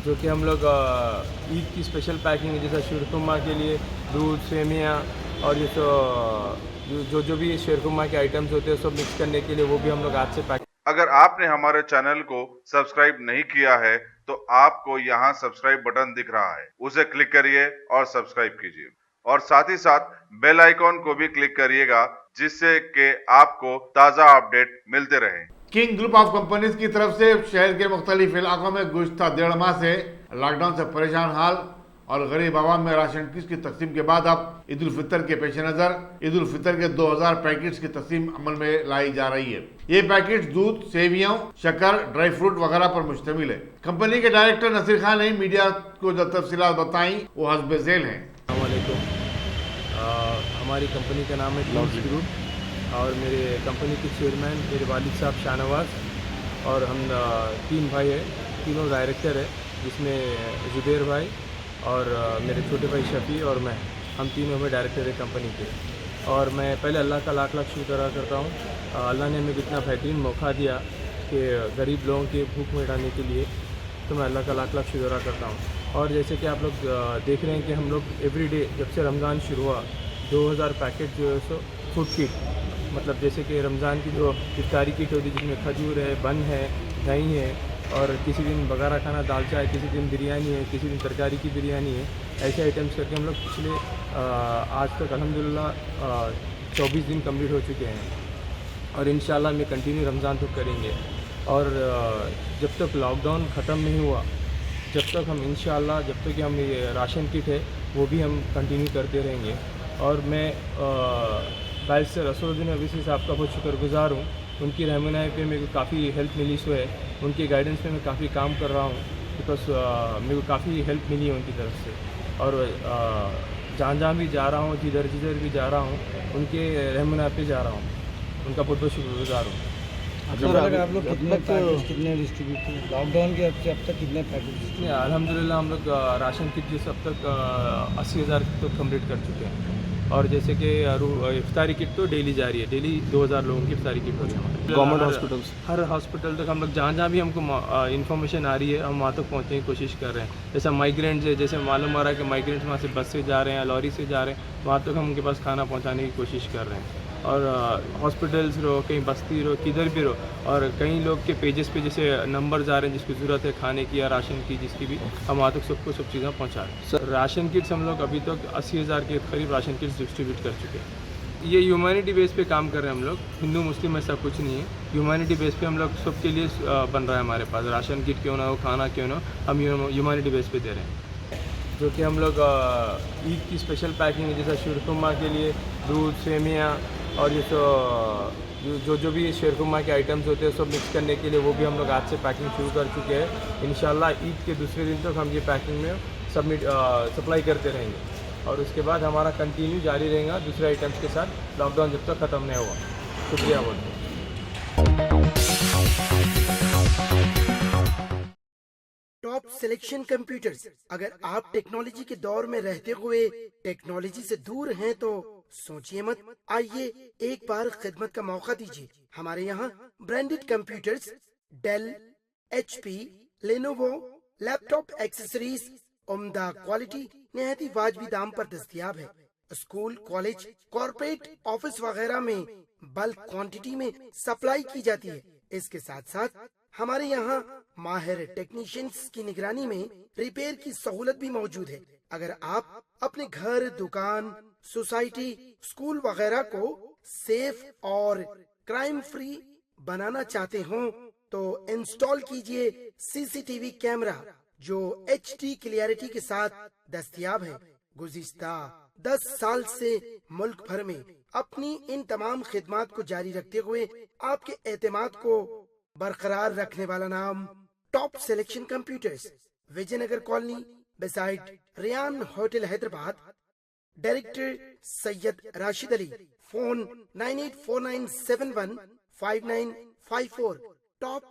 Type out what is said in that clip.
जो कि हम लोग ईद की स्पेशल पैकिंग है, जैसा शीरकुरमा के लिए दूध, सेमियाँ और ये जो भी शीरकुरमा के आइटम्स होते हैं सब मिक्स करने के लिए वो भी हम लोग आज से पैक। अगर आपने हमारे चैनल को सब्सक्राइब नहीं किया है तो आपको यहाँ सब्सक्राइब बटन दिख रहा है, उसे क्लिक करिए और सब्सक्राइब कीजिए और साथ ही साथ बेल आइकॉन को भी क्लिक करिएगा जिससे कि आपको ताज़ा अपडेट मिलते रहें। किंग ग्रुप ऑफ कंपनीज की तरफ से शहर के मुख्तलिफ इलाकों में गुज़श्ता 1.5 माह से लॉकडाउन से परेशान हाल और गरीब आवाम में राशन किट की तकसीम के बाद अब ईद उल फितर के पेश नज़र ईद उल फितर के 2000 पैकेट्स की तकसीम अमल में लाई जा रही है। ये पैकेट्स दूध, सेवियों, शक्कर, ड्राई फ्रूट वगैरह पर मुश्तमिल है। कंपनी के डायरेक्टर नसीर खान ने मीडिया को जो तफसीलात बताई वो हस्ब झेल हैं। हमारी कंपनी का नाम है किंग्स ग्रुप और मेरे कंपनी के चेयरमैन मेरे वालिद साहब शाहनवाज और हम 3 भाई हैं, तीनों डायरेक्टर है, जिसमें जुबैर भाई और मेरे छोटे भाई शफी और मैं, हम तीनों में डायरेक्टर है कंपनी के। और मैं पहले अल्लाह का लाख लाख शुक्र अदा करता हूँ। अल्लाह ने हमें इतना बेहतरीन मौका दिया कि गरीब लोगों के भूख मिटाने के लिए, तो मैं अल्लाह का लाख लाख शुक्र अदा करता हूँ। और जैसे कि आप लोग देख रहे हैं कि हम लोग एवरीडे जब से रमज़ान शुरू हुआ 2000 पैकेट जो है सो फूड किट, मतलब जैसे कि रमज़ान की जो इफ्तारी किट होती है जिसमें खजूर है, बन है, दही है और किसी दिन बगारा खाना दाल चाय, किसी दिन बिरयानी है, किसी दिन तरकारी की बिरयानी है, ऐसे आइटम्स करके हम लोग पिछले आज तक अल्हम्दुलिल्लाह 24 दिन कंप्लीट हो चुके हैं और इंशाल्लाह में कंटिन्यू रमज़ान तक करेंगे। और जब तक लॉकडाउन ख़त्म नहीं हुआ, जब तक हम इंशाल्लाह जब तक कि हम ये राशन किट है वो भी हम कंटिन्यू करते रहेंगे। और मैं बैरिस्टर असदुद्दीन अवीसी साहब का बहुत शुक्रगुजार हूँ, उनकी रहनुमाई पे मेरे को काफ़ी हेल्प मिली सो है, उनके गाइडेंस पे मैं काफ़ी काम कर रहा हूँ बिकॉज मेरे को काफ़ी हेल्प मिली है उनकी तरफ से। और जहाँ जहाँ भी जा रहा हूँ, जिधर जिधर भी जा रहा हूँ, उनके रहनुमाई पे जा रहा हूँ, उनका बहुत बहुत शुक्रगुजार हूँ। आप लोग कितने डिस्ट्रीब्यूट किए लॉकडाउन के अब तक कितने पैकेज? अल्हम्दुलिल्लाह हम लोग राशन किट जैसे अब तक 80,000 तो कंप्लीट कर चुके हैं। और जैसे कि इफ्तारी किट तो डेली जा रही है, डेली 2000 लोगों की इफ्तारी किट होती है गवर्नमेंट हॉस्पिटल्स, हर हॉस्पिटल तक हम लोग जहाँ भी हमको इन्फॉर्मेशन आ रही है हम वहाँ तक पहुँचने की कोशिश कर रहे हैं। जैसा माइग्रेंट्स है, जैसे मालूम हो रहा है कि माइग्रेंट्स वहाँ से बस से जा रहे हैं, लॉरी से जा रहे हैं, वहाँ तक हम उनके पास खाना पहुँचाने की कोशिश कर रहे हैं। और हॉस्पिटल्स रहो, कहीं बस्ती रहो, किधर भी रहो, और कई लोग के पेजेस पे जैसे नंबर आ रहे हैं जिसकी ज़रूरत है खाने की या राशन की, जिसकी भी हम वहाँ तक सबको सब चीज़ें पहुँचा रहे हैं। सर राशन किट्स हम लोग अभी तक 80,000 के करीब राशन किट्स डिस्ट्रीब्यूट कर चुके हैं। ये ह्यूमैनिटी बेस पे काम कर रहे हैं हम लोग, हिंदू मुस्लिम ऐसा कुछ नहीं है, ह्यूमैनिटी बेस पे हम लोग सबके लिए बन रहा है हमारे पास। राशन किट क्यों ना हो, खाना क्यों ना हो, हम ह्यूमैनिटी बेस पे दे रहे हैं। जो कि हम लोग ईद की स्पेशल पैकिंग है, जैसा शीरकुरमा के लिए दूध, सेमियाँ और ये जो भी शीरकुरमा के आइटम्स होते हैं सब मिक्स करने के लिए वो भी हम लोग आज से पैकिंग शुरू कर चुके हैं। इंशाल्लाह ईद के दूसरे दिन तक हम ये पैकिंग में सप्लाई करते रहेंगे और उसके बाद हमारा कंटिन्यू जारी रहेगा दूसरे आइटम्स के साथ, लॉकडाउन जब तक ख़त्म नहीं हुआ। शुक्रिया बहुत। टॉप सिलेक्शन कंप्यूटर्स, अगर आप टेक्नोलॉजी के दौर में रहते हुए टेक्नोलॉजी से दूर हैं तो सोचिए मत, आइए एक बार खिदमत का मौका दीजिए। हमारे यहाँ branded computers Dell, HP, Lenovo, laptop accessories उम्दा क्वालिटी निहायत ही वाजबी दाम पर दस्तयाब है। स्कूल, कॉलेज, कॉर्पोरेट, ऑफिस वगैरह में बल्क क्वांटिटी में सप्लाई की जाती है। इसके साथ साथ हमारे यहाँ माहिर टेक्नीशियंस की निगरानी में रिपेयर की सहूलत भी मौजूद है। अगर आप अपने घर, दुकान, सोसाइटी, स्कूल वगैरह को सेफ और क्राइम फ्री बनाना चाहते हो तो इंस्टॉल कीजिए CCTV कैमरा जो HD क्लियरिटी के साथ दस्तयाब है। गुज़िश्ता 10 साल से मुल्क भर में अपनी इन तमाम खिदमात को जारी रखते हुए आपके एतमाद को बरकरार रखने वाला नाम top selection computers, Vijayanagar colony beside Riyan hotel Hyderabad. Director Syed Rashid Ali. Phone 9849715954। Top